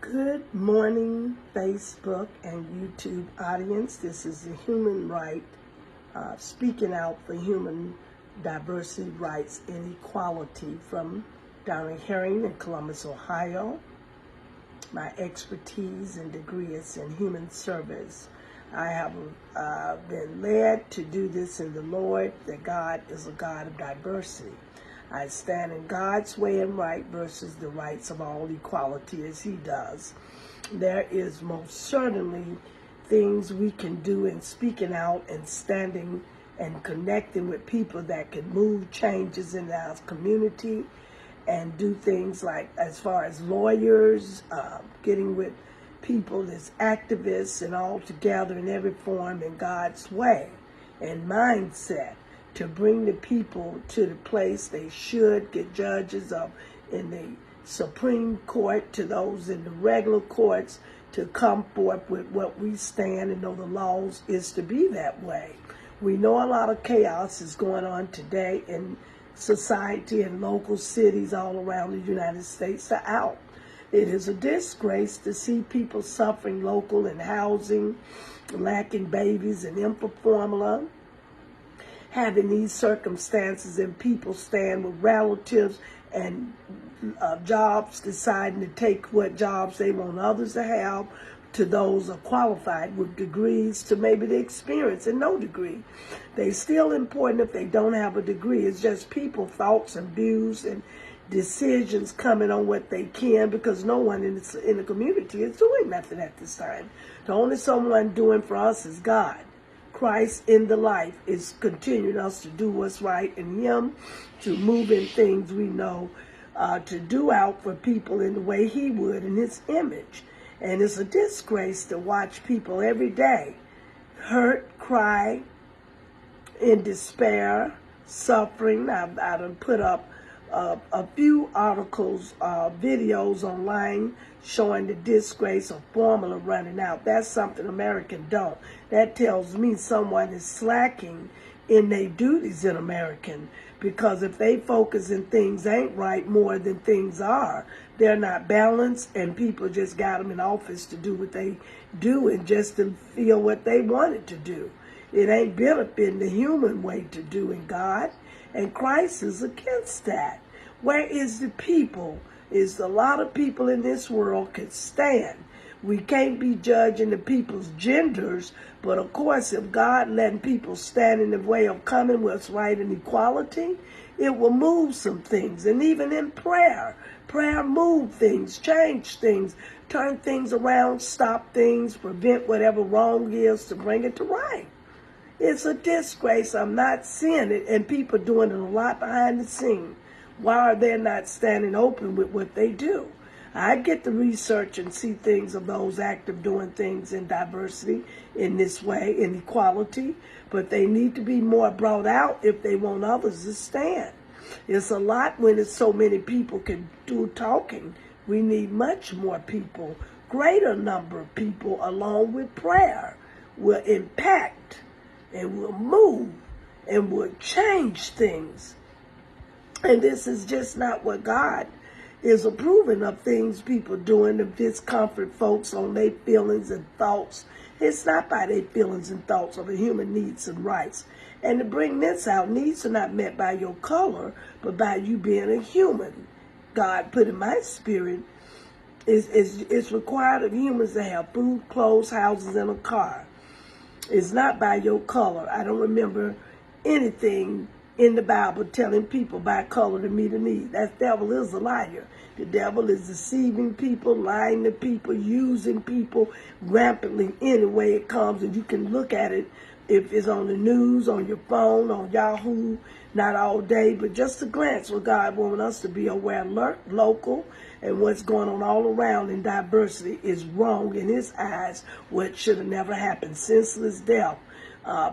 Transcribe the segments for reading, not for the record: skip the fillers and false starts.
Good morning, Facebook and YouTube audience. This is the Human Right, speaking out for human diversity, rights, and equality from Donna Herring in Columbus, Ohio. My expertise and degree is in human service. I have been led to do this in the Lord, that God is a God of diversity. I stand in God's way and right versus the rights of all equality as he does. There is most certainly things we can do in speaking out and standing and connecting with people that can move changes in our community and do things like, as far as lawyers, getting with people as activists and all together in every form in God's way and mindset, to bring the people to the place they should get judges of in the Supreme Court, to those in the regular courts, to come forth with what we stand and know the laws is to be that way. We know a lot of chaos is going on today in society and local cities all around the United States are out. It is a disgrace to see people suffering local in housing, lacking babies and infant formula, having these circumstances, and people stand with relatives and jobs, deciding to take what jobs they want others to have, to those are qualified with degrees, to maybe the experience and no degree. They still important if they don't have a degree. It's just people, thoughts and views and decisions coming on what they can, because no one in the community is doing nothing at this time. The only someone doing for us is God. Christ in the life is continuing us to do what's right in him, to move in things we know, to do out for people in the way he would in his image. And it's a disgrace to watch people every day hurt, cry, in despair, suffering. I've done put up a few articles, videos online showing the disgrace of formula running out. That's something American don't. That tells me someone is slacking in their duties in American, because if they focus in things ain't right more than things are, they're not balanced, and people just got them in office to do what they do and just to feel what they wanted to do. It ain't benefiting the human way to do in God, and Christ is against that. Where is the people? Is a lot of people in this world can stand. We can't be judging the people's genders, but of course, if God letting people stand in the way of coming what's right and equality, it will move some things. And even in prayer move things, change things, turn things around, stop things, prevent whatever wrong is to bring it to right. It's a disgrace. I'm not seeing it, and people doing it a lot behind the scene. Why are they not standing open with what they do? I get to research and see things of those active doing things in diversity in this way, in equality, but they need to be more brought out if they want others to stand. It's a lot when it's so many people can do talking. We need much more people, greater number of people, along with prayer, will impact and will move and will change things. And this is just not what God is approving of, things people doing to discomfort folks on their feelings and thoughts. It's not by their feelings and thoughts of the human needs and rights. And to bring this out, needs are not met by your color, but by you being a human. God put in my spirit, it's required of humans to have food, clothes, houses, and a car. It's not by your color. I don't remember anything in the Bible telling people by color to meet a need. That devil is a liar. The devil is deceiving people, lying to people, using people rampantly any way it comes. And you can look at it if it's on the news, on your phone, on Yahoo, not all day, but just a glance what God wants us to be aware, alert, local, and what's going on all around in diversity is wrong in his eyes, what should have never happened. Senseless death,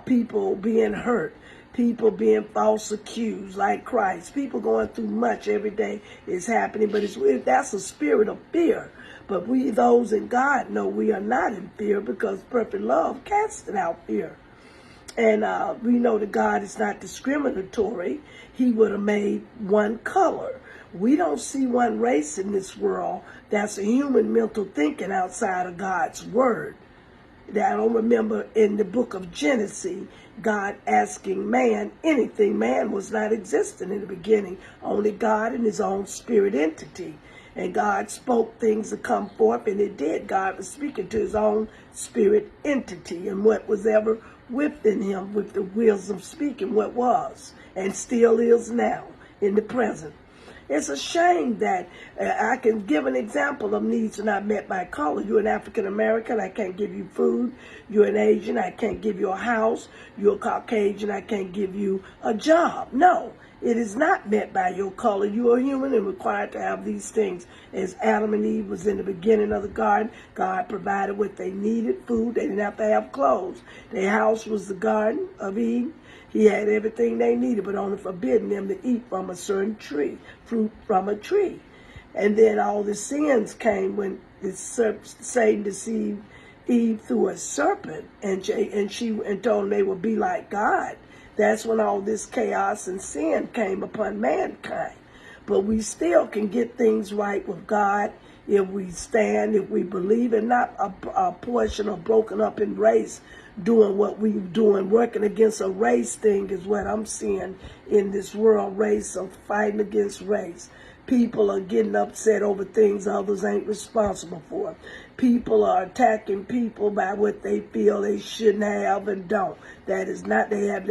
people being hurt, people being false accused like Christ, people going through much every day is happening, but that's a spirit of fear. But we, those in God, know we are not in fear, because perfect love casts out fear. And we know that God is not discriminatory. He would have made one color. We don't see one race in this world that's a human mental thinking outside of God's word. That I don't remember in the book of Genesis, God asking man anything. Man was not existing in the beginning, only God and his own spirit entity. And God spoke things to come forth, and it did. God was speaking to his own spirit entity and what was ever within him with the wisdom speaking what was and still is now in the present. It's a shame that I can give an example of needs not met by color. You're an African American, I can't give you food. You're an Asian, I can't give you a house. You're a Caucasian, I can't give you a job. No, it is not met by your color. You are human and required to have these things. As Adam and Eve was in the beginning of the garden, God provided what they needed, food. They didn't have to have clothes. Their house was the Garden of Eden. He had everything they needed, but only forbidden them to eat from a certain tree, fruit from a tree. And then all the sins came when Satan deceived Eve through a serpent, and told them they would be like God. That's when all this chaos and sin came upon mankind. But we still can get things right with God if we stand, if we believe, and not a portion of broken up in race, doing what we doing, working against a race thing is what I'm seeing in this world, race of fighting against race. People are getting upset over things others ain't responsible for. People are attacking people by what they feel they shouldn't have and don't. That is not, they're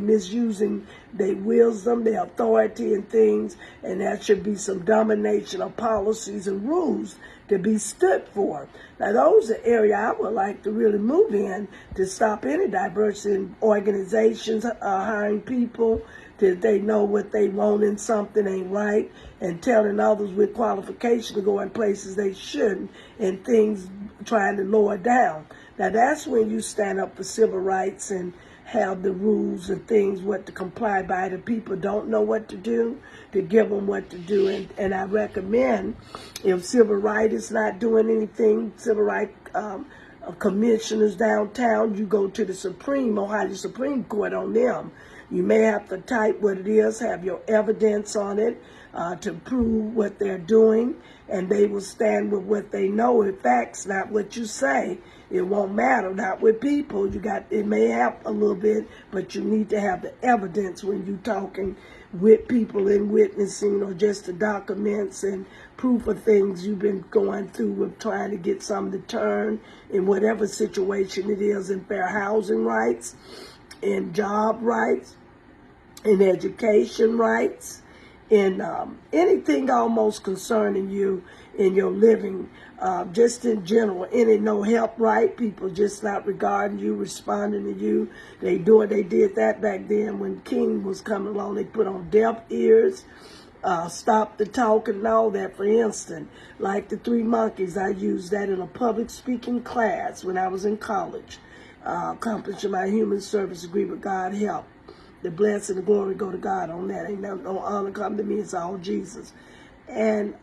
misusing their wisdom, their authority and things, and that should be some domination of policies and rules to be stood for. Now those are areas I would like to really move in to stop any diversity in organizations hiring people that they know what they want and something ain't right, and telling others with qualification to go in places they shouldn't, and things trying to lower down. Now that's when you stand up for civil rights and have the rules and things what to comply by. The people don't know what to do, to give them what to do. And I recommend, if civil rights is not doing anything, civil rights commissioners downtown, you go to the Ohio Supreme Court on them. You may have to type what it is, have your evidence on it to prove what they're doing, and they will stand with what they know. In facts, not what you say. It won't matter, not with people. It may help a little bit, but you need to have the evidence when you're talking with people and witnessing, or just the documents and proof of things you've been going through with trying to get something to turn in whatever situation it is, in fair housing rights, in job rights, in education rights, in anything almost concerning you in your living, just in general. Any no help right, people just not regarding you, responding to you. They did that back then when King was coming along. They put on deaf ears, stop the talking and all that. For instance, like the Three Monkeys, I used that in a public speaking class when I was in college, accomplishing my human service degree, but God help. The blessing and the glory go to God on that. Ain't no honor come to me. It's all Jesus. And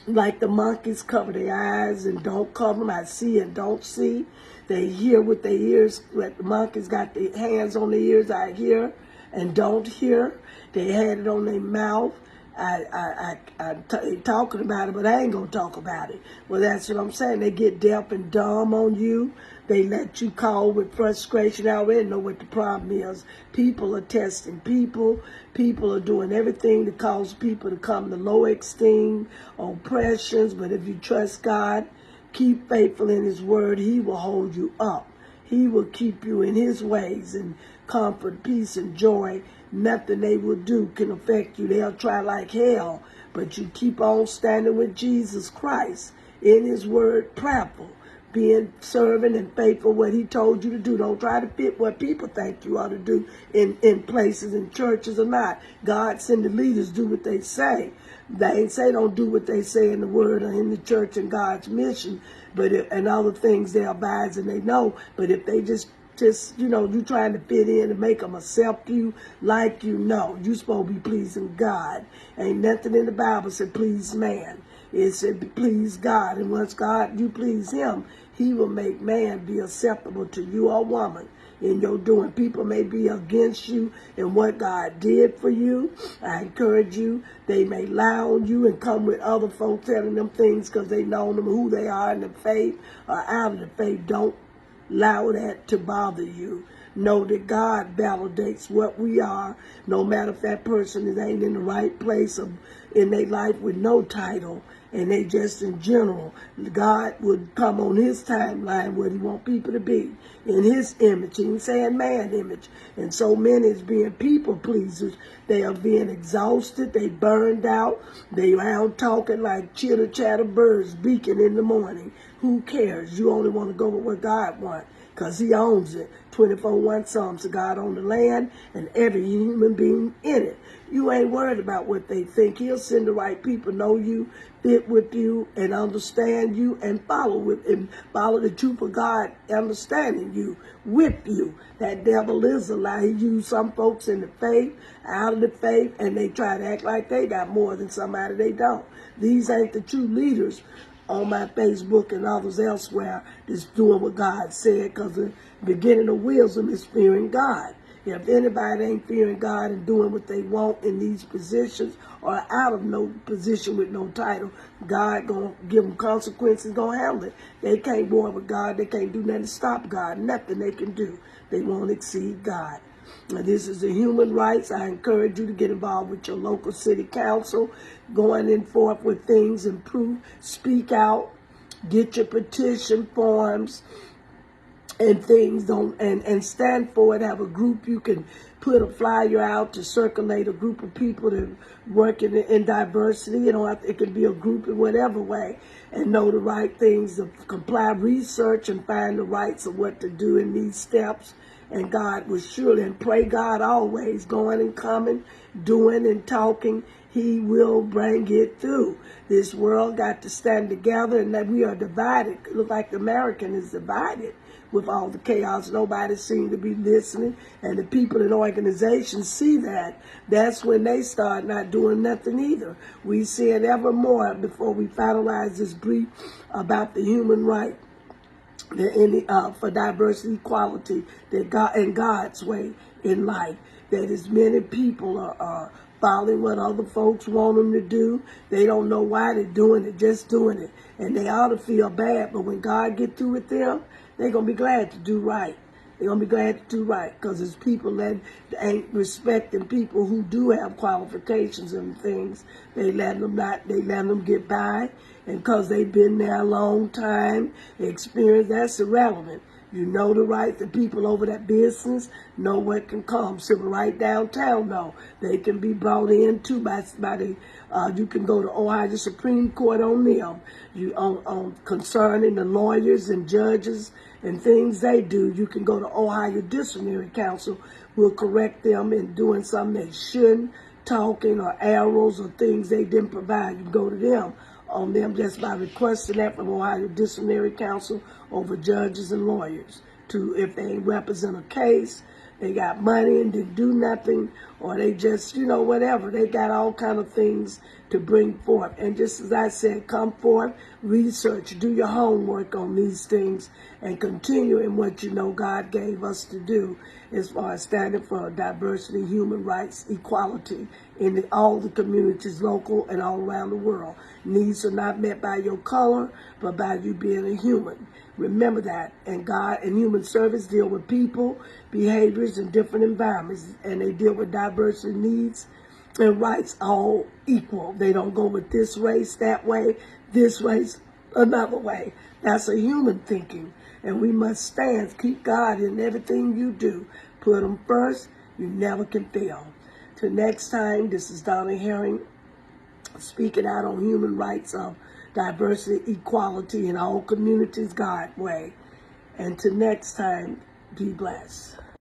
like the monkeys cover their eyes and don't cover them. I see and don't see. They hear with their ears. Like the monkeys got their hands on their ears. I hear and don't hear. They had it on their mouth. I'm talking about it, but I ain't going to talk about it. Well, that's what I'm saying. They get deaf and dumb on you. They let you call with frustration. I already know what the problem is. People are testing people. People are doing everything to cause people to come to low esteem, oppressions. But if you trust God, keep faithful in his word, he will hold you up. He will keep you in his ways, and comfort, peace, and joy. Nothing they will do can affect you. They'll try like hell, but you keep on standing with Jesus Christ in his word, prayerful, being servant and faithful what he told you to do. Don't try to fit what people think you ought to do in places, in churches or not. God send the leaders, do what they say. They ain't say don't do what they say in the word or in the church and God's mission, but and other things they abide and they know. But if they just you trying to fit in and make them accept you like you know, you supposed to be pleasing God. Ain't nothing in the Bible said please man. It said, please God. And once God, you please him, he will make man be acceptable to you or woman in your doing. People may be against you and what God did for you. I encourage you. They may lie on you and come with other folks telling them things because they know them who they are in the faith or out of the faith. Don't allow that to bother you. Know that God validates what we are, no matter if that person ain't in the right place in their life with no title, and they just in general. God would come on his timeline where he want people to be in his image. He ain't saying man image. And so many is being people pleasers. They are being exhausted. They burned out. They out talking like chitter chatter birds beaking in the morning. Who cares? You only want to go with what God wants, because he owns it. 24:1 Psalms, God on the land and every human being in it. You ain't worried about what they think. He'll send the right people, know you, fit with you, and understand you, and follow the truth of God, understanding you, with you. That devil is a lie. He used some folks in the faith, out of the faith, and they try to act like they got more than somebody they don't. These ain't the true leaders on my Facebook and others elsewhere that's doing what God said, because the beginning of wisdom is fearing God. If anybody ain't fearing God and doing what they want in these positions or out of no position with no title, God gonna give them consequences, gonna handle it. They can't war with God. They can't do nothing to stop God. Nothing they can do. They won't exceed God. Now, this is the human rights. I encourage you to get involved with your local city council, going in forth with things, improve, speak out, get your petition forms and things, and stand for it. Have a group you can put a flyer out to circulate, a group of people to work in diversity. You know, it can be a group in whatever way, and know the right things, to comply, research, and find the rights of what to do in these steps. And God will surely, and pray God always, going and coming, doing and talking, he will bring it through. This world got to stand together, and that we are divided. It looks like the American is divided with all the chaos. Nobody seems to be listening, and the people in organizations see that. That's when they start not doing nothing either. We see it ever more before we finalize this brief about the human right for diversity, equality, that God and God's way in life. That as many people are following what other folks want them to do. They don't know why they're doing it, just doing it. And they ought to feel bad, but when God get through with them, they're going to be glad to do right. They're going to be glad to do right, because it's people that ain't respecting people who do have qualifications and things. They let them get by, and because they've been there a long time, experience, that's irrelevant. You know the right, the people over that business know what can come. Civil right downtown, though, they can be brought in too by the, you can go to Ohio Supreme Court on them. You on concerning the lawyers and judges and things they do. You can go to Ohio Disciplinary Council, will correct them in doing something they shouldn't, talking or arrows or things they didn't provide. You can go to them on them just by requesting that from Ohio Disciplinary Council over judges and lawyers. To if they represent a case, they got money and didn't do nothing, or they just, whatever. They got all kind of things to bring forth. And just as I said, come forth, research, do your homework on these things, and continue in what you know God gave us to do as far as standing for diversity, human rights, equality in all the communities, local and all around the world. Needs are not met by your color, but by you being a human. Remember that. And God and human service deal with people, behaviors, and different environments, and they deal with diversity needs and rights all equal. They don't go with this race that way, this race another way. That's a human thinking. And we must stand, keep God in everything you do. Put him first, you never can fail. Till next time, this is Donna Herring, speaking out on human rights of diversity, equality in all communities, God way. And till next time, be blessed.